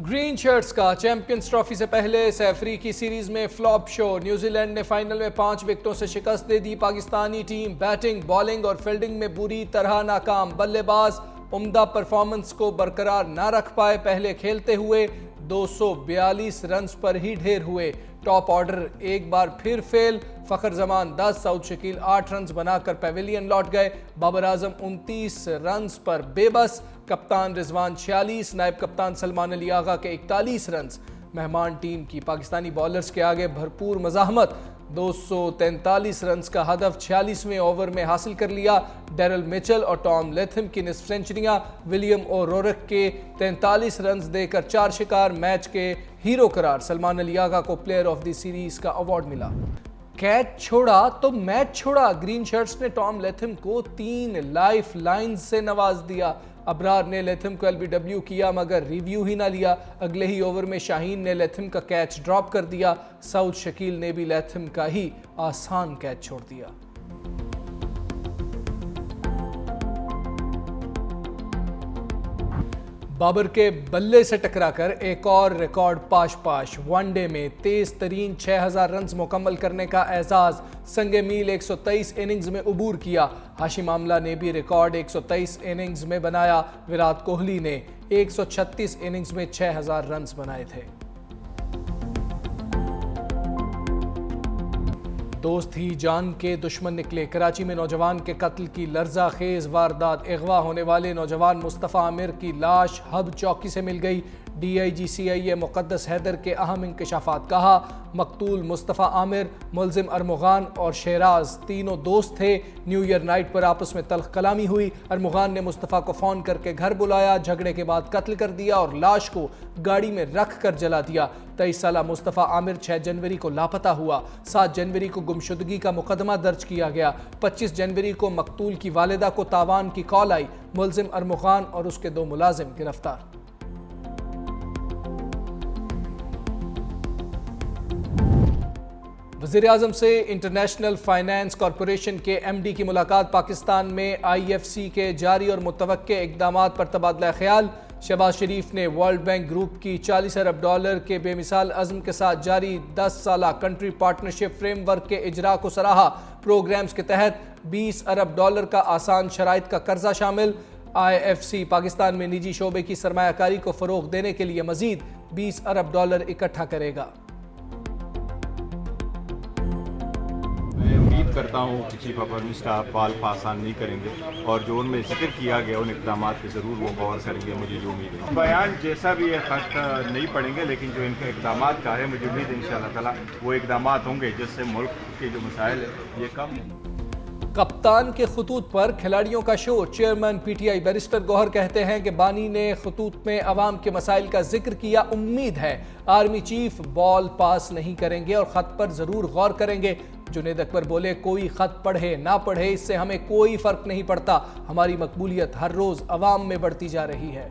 Green shirts کا champions trophy سے پہلے افریقی سیریز میں فلاپ شو. نیوزی لینڈ نے فائنل میں 5 وکٹوں سے شکست دے دی. پاکستانی ٹیم بیٹنگ، بالنگ اور فیلڈنگ میں بری طرح ناکام. بلے باز عمدہ پرفارمنس کو برقرار نہ رکھ پائے. پہلے کھیلتے ہوئے 242 رنز پر ہی ڈھیر ہوئے. ٹاپ آرڈر ایک بار پھر فیل. فخر زمان 10، سعود شکیل 8 رنز بنا کر پیویلین لوٹ گئے. بابر اعظم 29 رنز پر بے بس. کپتان رضوان 46، نائب کپتان سلمان علی آغا کے 41 رنز. مہمان ٹیم کی پاکستانی بالرز کے آگے بھرپور مزاحمت. 243 رنز کا ہدف 46ویں اوور میں حاصل کر لیا. ڈیرل میچل اور ٹام لیتھم کی نصف سنچریاں، ولیم او رورک کے 43 رنز دے کر 4 شکار. میچ کے ہیرو قرار سلمان علی آغا کو پلیئر آف دی سیریز کا ایوارڈ ملا. کیچ چھوڑا تو میچ چھوڑا. گرین شرٹس نے ٹام لیتھم کو 3 لائف لائنز سے نواز دیا. ابرار نے لیتھم کو LBW کیا مگر ریویو ہی نہ لیا. اگلے ہی اوور میں شاہین نے لیتھم کا کیچ ڈراپ کر دیا. سعود شکیل نے بھی لیتھم کا ہی آسان کیچ چھوڑ دیا. بابر کے بلے سے ٹکرا کر ایک اور ریکارڈ پاش. ون ڈے میں تیز ترین 6000 رنز مکمل کرنے کا اعزاز. سنگ میل 123 اننگز میں عبور کیا. ہاشم آملہ نے بھی ریکارڈ 123 اننگز میں بنایا. وراٹ کوہلی نے 136 اننگز میں 6000 رنز بنائے تھے. دوست ہی جان کے دشمن نکلے. کراچی میں نوجوان کے قتل کی لرزہ خیز واردات. اغوا ہونے والے نوجوان مصطفیٰ عامر کی لاش ہب چوکی سے مل گئی. DIG CIA مقدس حیدر کے اہم انکشافات. کہا مقتول مصطفیٰ عامر، ملزم ارمغان اور شیراز تینوں دوست تھے. نیو ایئر نائٹ پر آپس میں تلخ کلامی ہوئی. ارمغان نے مصطفیٰ کو فون کر کے گھر بلایا. جھگڑے کے بعد قتل کر دیا اور لاش کو گاڑی میں رکھ کر جلا دیا. 23 سالہ مصطفیٰ عامر 6 جنوری کو لاپتہ ہوا. 7 جنوری کو گمشدگی کا مقدمہ درج کیا گیا. 25 جنوری کو مقتول کی والدہ کو تاوان کی کال آئی. ملزم ارمغان اور اس کے 2 ملازم گرفتار. وزیراعظم سے انٹرنیشنل فائنانس کارپوریشن کے MD کی ملاقات. پاکستان میں IFC کے جاری اور متوقع اقدامات پر تبادلہ خیال. شہباز شریف نے ورلڈ بینک گروپ کی $40 ارب کے بے مثال عزم کے ساتھ جاری 10 سالہ کنٹری پارٹنرشپ فریم ورک کے اجرا کو سراہا. پروگرامز کے تحت $20 ارب کا آسان شرائط کا قرضہ شامل. IFC پاکستان میں نجی شعبے کی سرمایہ کاری کو فروغ دینے کے لیے مزید $20 ارب اکٹھا کرے گا. میں امید کرتا ہوں کہ چیف آف آرمی اسٹاف بال آسان نہیں کریں گے اور جو ان میں ذکر کیا گیا ان اقدامات پہ ضرور وہ غور کریں گے. مجھے جو امید ہے بیان جیسا بھی ہے خط نہیں پڑیں گے، لیکن جو ان کے اقدامات کا ہے مجھے امید ہے انشاءاللہ تعالیٰ وہ اقدامات ہوں گے جس سے ملک کے جو مسائل ہیں یہ کم. کپتان کے خطوط پر کھلاڑیوں کا شو. چیئرمین PTI بیرسٹر گوہر کہتے ہیں کہ بانی نے خطوط میں عوام کے مسائل کا ذکر کیا. امید ہے آرمی چیف بال پاس نہیں کریں گے اور خط پر ضرور غور کریں گے. جنید اکبر بولے کوئی خط پڑھے نہ پڑھے اس سے ہمیں کوئی فرق نہیں پڑتا. ہماری مقبولیت ہر روز عوام میں بڑھتی جا رہی ہے.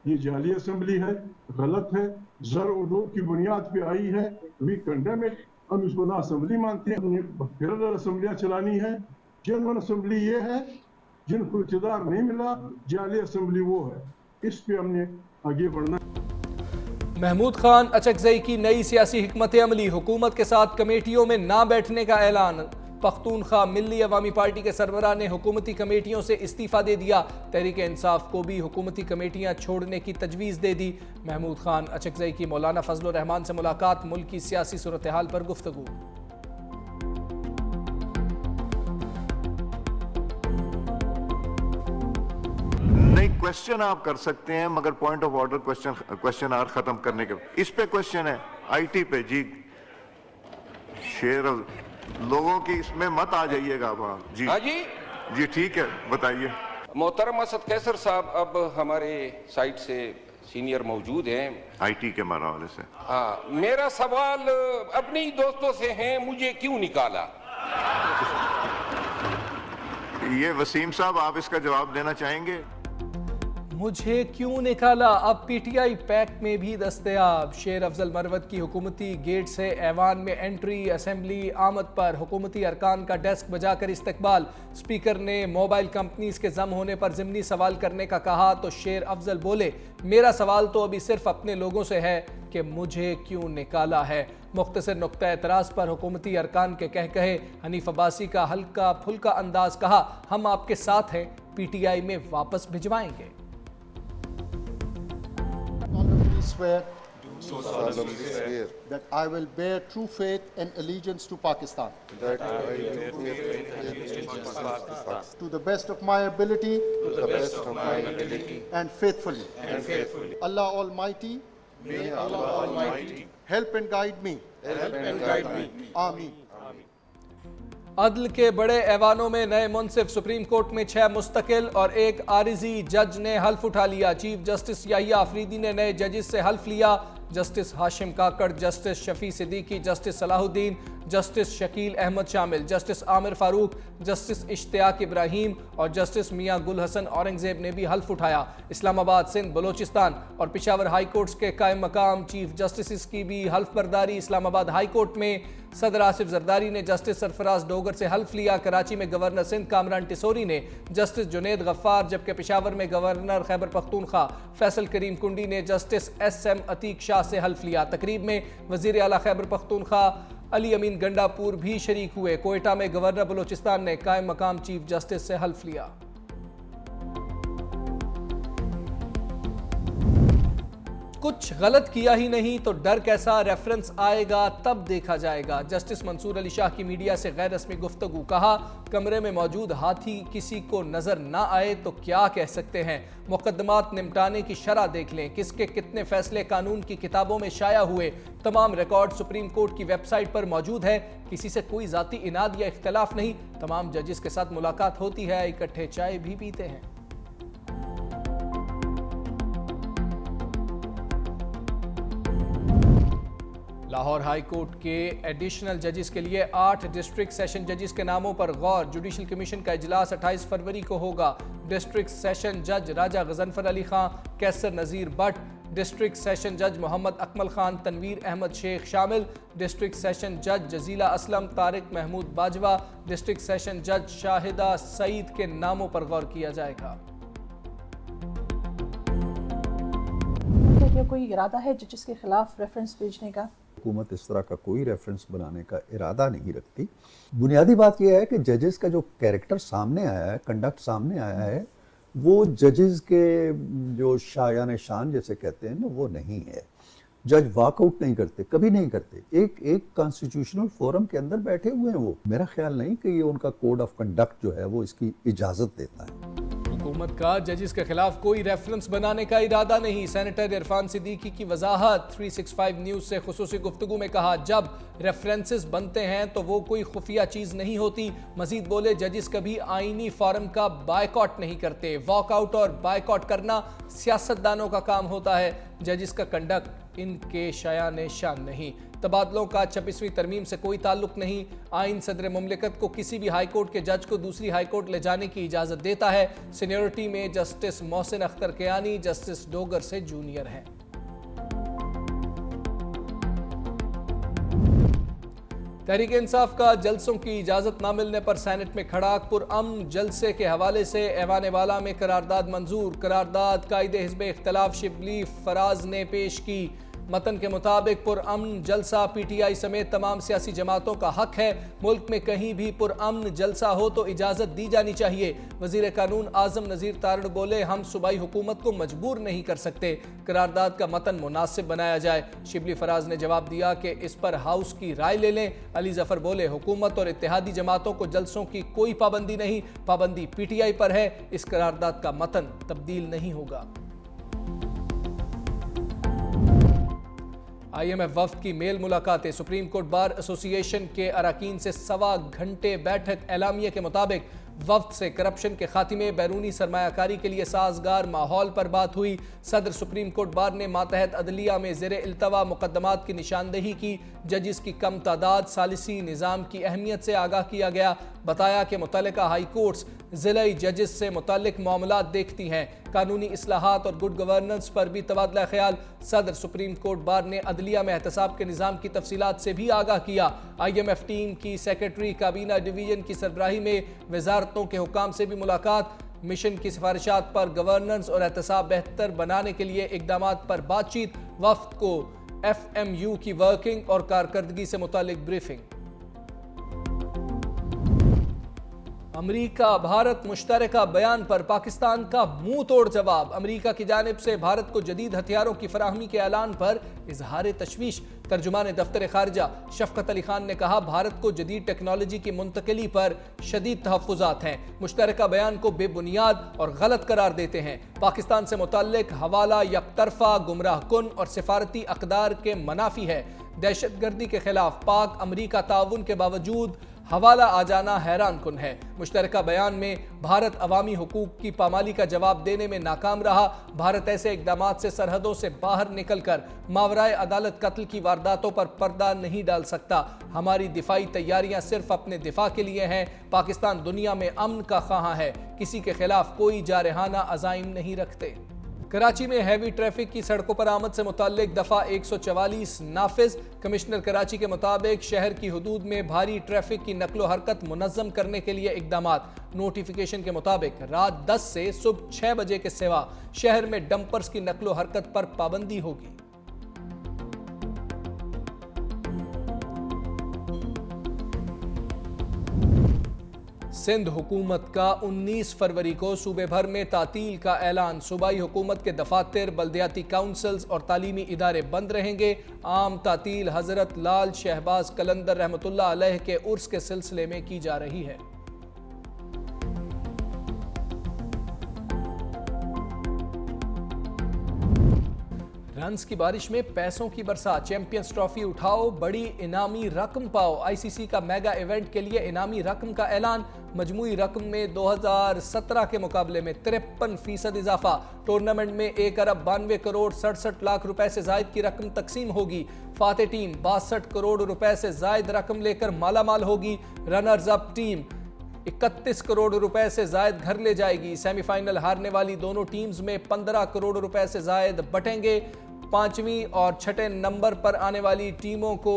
یہ جعلی اسمبلی ہے، غلط ہے، زر و نور کی بنیاد پہ آئی ہے. وی کنڈیم اٹ. ہم اس کو نہ اسمبلی مانتے ہیں. پیرالل اسمبلیاں چلانی ہیں. جنرل اسمبلی یہ ہے جن کو اقتدار نہیں ملا. جعلی اسمبلی وہ ہے. اس پہ ہم نے آگے بڑھنا. محمود خان اچکزئی کی نئی سیاسی حکمت عملی. حکومت کے ساتھ کمیٹیوں میں نہ بیٹھنے کا اعلان. پختونخوا ملی عوامی پارٹی کے سربراہ نے حکومتی کمیٹیوں سے استعفیٰ دے دیا. تحریک انصاف کو بھی حکومتی کمیٹیاں چھوڑنے کی تجویز دے دی. محمود خان اچکزئی کی مولانا فضل الرحمان سے ملاقات. ملک کی سیاسی صورتحال پر گفتگو. نہیں کوشچن آپ کر سکتے ہیں مگر point of order question are ختم کرنے کے اس پہ کوشچن ہے IT پہ. جی شیر لوگوں کی اس میں مت آ جائیے گا وہاں. جی ٹھیک ہے بتائیے. محترم اسد قیصر صاحب اب ہمارے سائٹ سے سینئر موجود ہیں IT کے حوالے سے. ہاں میرا سوال اپنی دوستوں سے ہیں مجھے کیوں نکالا. یہ وسیم صاحب آپ اس کا جواب دینا چاہیں گے؟ مجھے کیوں نکالا، اب پی ٹی آئی پیک میں بھی دستیاب۔ شیر افضل مروت کی حکومتی گیٹ سے ایوان میں انٹری، اسمبلی آمد پر حکومتی ارکان کا ڈیسک بجا کر استقبال۔ اسپیکر نے موبائل کمپنیز کے ضم ہونے پر ضمنی سوال کرنے کا کہا تو شیر افضل بولے، میرا سوال تو ابھی صرف اپنے لوگوں سے ہے کہ مجھے کیوں نکالا ہے۔ مختصر نقطہ اعتراض پر حکومتی ارکان کے کہے حنیف عباسی کا ہلکا پھلکا انداز، کہا ہم آپ کے ساتھ ہیں، پی ٹی آئی میں واپس بھجوائیں گے۔ solemnly swear that I will bear true faith and allegiance to Pakistan, to the best of my ability, and faithfully. Allah Almighty, may Allah Almighty help and guide me. Ameen. عدل کے بڑے ایوانوں میں نئے منصف، supreme court میں 6 مستقل اور 1 عارضی جج نے حلف اٹھا لیا۔ چیف جسٹس یحییٰ آفریدی نے نئے ججز سے حلف لیا۔ جسٹس ہاشم کاکڑ، جسٹس شفیع صدیقی، جسٹس صلاح الدین، جسٹس شکیل احمد شامل، جسٹس عامر فاروق، جسٹس اشتیاق ابراہیم اور جسٹس میاں گل حسن اورنگزیب نے بھی حلف اٹھایا۔ اسلام آباد، سندھ، بلوچستان اور پشاور ہائی کورٹس کے قائم مقام چیف جسٹسز کی بھی حلف برداری۔ اسلام آباد ہائی کورٹ میں صدر آصف زرداری نے جسٹس سرفراز ڈوگر سے حلف لیا۔ کراچی میں گورنر سندھ کامران ٹیسوری نے جسٹس جنید غفار، جبکہ پشاور میں گورنر خیبر پختونخوا فیصل کریم کنڈی نے جسٹس ایس ایم عتیق شاہ سے حلف لیا۔ تقریب میں وزیر اعلیٰ خیبر پختونخوا علی امین گنڈا پور بھی شریک ہوئے۔ کوئٹہ میں گورنر بلوچستان نے قائم مقام چیف جسٹس سے حلف لیا۔ کچھ غلط کیا ہی نہیں تو ڈر کیسا، ریفرنس آئے گا تب دیکھا جائے گا۔ جسٹس منصور علی شاہ کی میڈیا سے غیر رسمی گفتگو، کہا کمرے میں موجود ہاتھی کسی کو نظر نہ آئے تو کیا کہہ سکتے ہیں۔ مقدمات نمٹانے کی شرح دیکھ لیں، کس کے کتنے فیصلے قانون کی کتابوں میں شائع ہوئے، تمام ریکارڈ سپریم کورٹ کی ویب سائٹ پر موجود ہے۔ کسی سے کوئی ذاتی اناد یا اختلاف نہیں، تمام ججز کے ساتھ ملاقات ہوتی ہے، اکٹھے چائے بھی پیتے ہیں۔ لاہور ہائی کورٹ کے ایڈیشنل ججز کے لیے 8 ڈسٹرکٹ سیشن ججز کے ناموں پر غور۔ جوڈیشل کمیشن کا اجلاس 28 فروری کو ہوگا۔ ڈسٹرکٹ سیشن جج راجہ غضنفر علی خان، کیسر نذیر بٹ، ڈسٹرکٹ سیشن جج محمد اکمل خان، تنویر احمد شیخ شامل۔ ڈسٹرکٹ سیشن جج جزیلہ اسلم، طارق محمود باجوہ، ڈسٹرکٹ سیشن جج شاہدہ سعید کے ناموں پر غور کیا جائے گا۔ کیا کوئی ارادہ ہے ججز کے خلاف ریفرنس بھیجنے کا؟ حکومت اس طرح کا کوئی ریفرنس بنانے کا ارادہ نہیں رکھتی۔ بنیادی بات یہ ہے کہ ججز کا جو کیریکٹر سامنے آیا ہے، کنڈکٹ سامنے آیا ہے، وہ ججز کے جو شایان شان جیسے کہتے ہیں نا، وہ نہیں ہے۔ جج واک آؤٹ نہیں کرتے، کبھی نہیں کرتے، ایک کانسٹیٹیوشنل فورم کے اندر بیٹھے ہوئے ہیں وہ۔ میرا خیال نہیں کہ یہ ان کا کوڈ آف کنڈکٹ جو ہے وہ اس کی اجازت دیتا ہے۔ حکومت کا ججز کے خلاف کوئی ریفرنس بنانے کا ارادہ نہیں۔ سینیٹر عرفان صدیقی کی وضاحت 365 نیوز سے خصوصی گفتگو میں، کہا جب ریفرنسز بنتے ہیں تو وہ کوئی خفیہ چیز نہیں ہوتی۔ مزید بولے ججز کبھی آئینی فورم کا بائیکاٹ نہیں کرتے، واک آؤٹ اور بائیکاٹ کرنا سیاستدانوں کا کام ہوتا ہے، ججز کا کنڈکٹ ان کے شایان شان نہیں۔ تبادلوں کا 26ویں ترمیم سے کوئی تعلق نہیں۔ آئین صدر مملکت کو کسی بھی ہائی کورٹ کے جج کو دوسری ہائی کورٹ لے جانے کی اجازت دیتا ہے۔ سینیورٹی میں جسٹس محسن اختر کیانی جسٹس ڈوگر سے جونیئر ہیں۔ تحریک انصاف کا جلسوں کی اجازت نہ ملنے پر سینٹ میں کھڑاک، پرامن جلسے کے حوالے سے ایوان والا میں قرارداد منظور۔ قرارداد قائد حزب اختلاف شبلی فراز نے پیش کی۔ متن کے مطابق پرامن جلسہ پی ٹی آئی سمیت تمام سیاسی جماعتوں کا حق ہے۔ ملک میں کہیں بھی پرامن جلسہ ہو تو اجازت دی جانی چاہیے۔ وزیر قانون اعظم نذیر تارڑ بولے ہم صوبائی حکومت کو مجبور نہیں کر سکتے، قرارداد کا متن مناسب بنایا جائے۔ شبلی فراز نے جواب دیا کہ اس پر ہاؤس کی رائے لے لیں۔ علی ظفر بولے حکومت اور اتحادی جماعتوں کو جلسوں کی کوئی پابندی نہیں، پابندی پی ٹی آئی پر ہے، اس قرارداد کا متن تبدیل نہیں ہوگا۔ آئی ایم ایف وفد کی میل ملاقاتیں، سپریم کورٹ بار ایسوسی ایشن کے اراکین سے 1.25 گھنٹے بیٹھک۔ اعلامیہ کے مطابق وفد سے کرپشن کے خاتمے، بیرونی سرمایہ کاری کے لیے سازگار ماحول پر بات ہوئی۔ صدر سپریم کورٹ بار نے ماتحت عدلیہ میں زیر التوا مقدمات کی نشاندہی کی۔ ججز کی کم تعداد، ثالثی نظام کی اہمیت سے آگاہ کیا گیا۔ بتایا کہ متعلقہ ہائی کورٹس ضلعی ججز سے متعلق معاملات دیکھتی ہیں۔ قانونی اصلاحات اور گڈ گورننس پر بھی تبادلہ خیال۔ صدر سپریم کورٹ بار نے عدلیہ میں احتساب کے نظام کی تفصیلات سے بھی آگاہ کیا۔ IMF ٹیم کی سیکرٹری کابینہ ڈویژن کی سربراہی میں وزارتوں کے حکام سے بھی ملاقات۔ مشن کی سفارشات پر گورننس اور احتساب بہتر بنانے کے لیے اقدامات پر بات چیت۔ وفد کو FMU کی ورکنگ اور کارکردگی سے متعلق بریفنگ۔ امریکہ بھارت مشترکہ بیان پر پاکستان کا منہ توڑ جواب۔ امریکہ کی جانب سے بھارت کو جدید ہتھیاروں کی فراہمی کے اعلان پر اظہار تشویش۔ ترجمان دفتر خارجہ شفقت علی خان نے کہا، بھارت کو جدید ٹیکنالوجی کی منتقلی پر شدید تحفظات ہیں، مشترکہ بیان کو بے بنیاد اور غلط قرار دیتے ہیں۔ پاکستان سے متعلق حوالہ یک طرفہ، گمراہ کن اور سفارتی اقدار کے منافی ہے۔ دہشت گردی کے خلاف پاک امریکہ تعاون کے باوجود حوالہ آ جانا حیران کن ہے۔ مشترکہ بیان میں بھارت عوامی حقوق کی پامالی کا جواب دینے میں ناکام رہا۔ بھارت ایسے اقدامات سے سرحدوں سے باہر نکل کر ماورائے عدالت قتل کی وارداتوں پر پردہ نہیں ڈال سکتا۔ ہماری دفاعی تیاریاں صرف اپنے دفاع کے لیے ہیں۔ پاکستان دنیا میں امن کا خواہاں ہے، کسی کے خلاف کوئی جارحانہ عزائم نہیں رکھتے۔ کراچی میں ہیوی ٹریفک کی سڑکوں پر آمد سے متعلق دفعہ 144 نافذ۔ کمشنر کراچی کے مطابق شہر کی حدود میں بھاری ٹریفک کی نقل و حرکت منظم کرنے کے لیے اقدامات۔ نوٹیفیکیشن کے مطابق رات 10 سے صبح 6 بجے کے سوا شہر میں ڈمپرز کی نقل و حرکت پر پابندی ہوگی۔ سندھ حکومت کا 19 فروری کو صوبے بھر میں تعطیل کا اعلان۔ صوبائی حکومت کے دفاتر، بلدیاتی کونسلز اور تعلیمی ادارے بند رہیں گے۔ عام تعطیل حضرت لال شہباز قلندر رحمۃ اللہ علیہ کے عرس کے سلسلے میں کی جا رہی ہے۔ رنز کی بارش میں پیسوں کی برسات۔ چیمپئنز ٹرافی اٹھاؤ، بڑی انعامی رقم پاؤ۔ ICC کا میگا ایونٹ کے لیے انعامی رقم کا اعلان۔ مجموعی رقم میں 2017 کے مقابلے میں 53% اضافہ۔ ٹورنامنٹ میں 1 ارب 92 کروڑ 67 لاکھ روپے سے زائد کی رقم تقسیم ہوگی۔ فاتح ٹیم 62 کروڑ روپے سے زائد رقم لے کر مالا مال ہوگی۔ رنرز اپ ٹیم 31 کروڑ روپے سے زائد گھر لے جائے گی۔ سیمی فائنل ہارنے والی دونوں ٹیمز میں 15 کروڑ روپے سے زائد بٹیں گے۔ 5ویں اور 6 نمبر پر آنے والی ٹیموں کو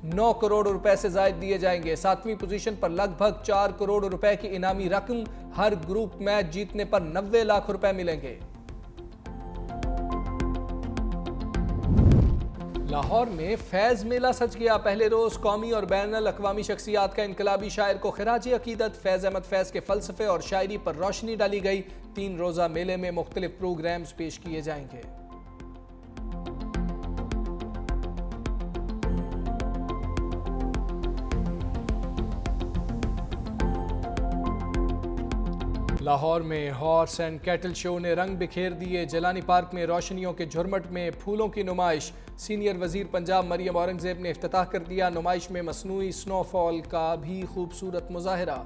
9 کروڑ روپے سے زائد دیے جائیں گے۔ 7ویں پوزیشن پر لگ بھگ 4 کروڑ روپے کی انعامی رقم۔ ہر گروپ میچ جیتنے پر 90 لاکھ روپے ملیں گے۔ لاہور میں فیض میلہ سج گیا۔ پہلے روز قومی اور بین الاقوامی شخصیات کا انقلابی شاعر کو خراج عقیدت فیض احمد فیض کے فلسفے اور شاعری پر روشنی ڈالی گئی۔ 3 روزہ میلے میں مختلف پروگرامز پیش کیے جائیں گے۔ لاہور میں ہارس اینڈ کیٹل شو نے رنگ بکھیر دیے۔ جیلانی پارک میں روشنیوں کے جھرمٹ میں پھولوں کی نمائش۔ سینئر وزیر پنجاب مریم اورنگزیب نے افتتاح کر دیا۔ نمائش میں مصنوعی سنو فال کا بھی خوبصورت مظاہرہ۔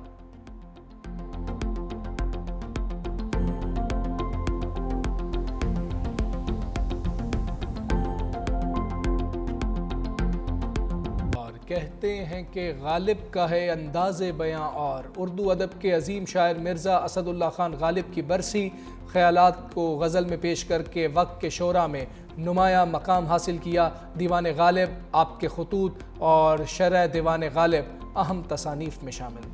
کہتے ہیں کہ غالب کا ہے انداز بیاں اور۔ اردو ادب کے عظیم شاعر مرزا اسد اللہ خان غالب کی برسی۔ خیالات کو غزل میں پیش کر کے وقت کے شعراء میں نمایاں مقام حاصل کیا۔ دیوان غالب، آپ کے خطوط اور شرح دیوان غالب اہم تصانیف میں شامل۔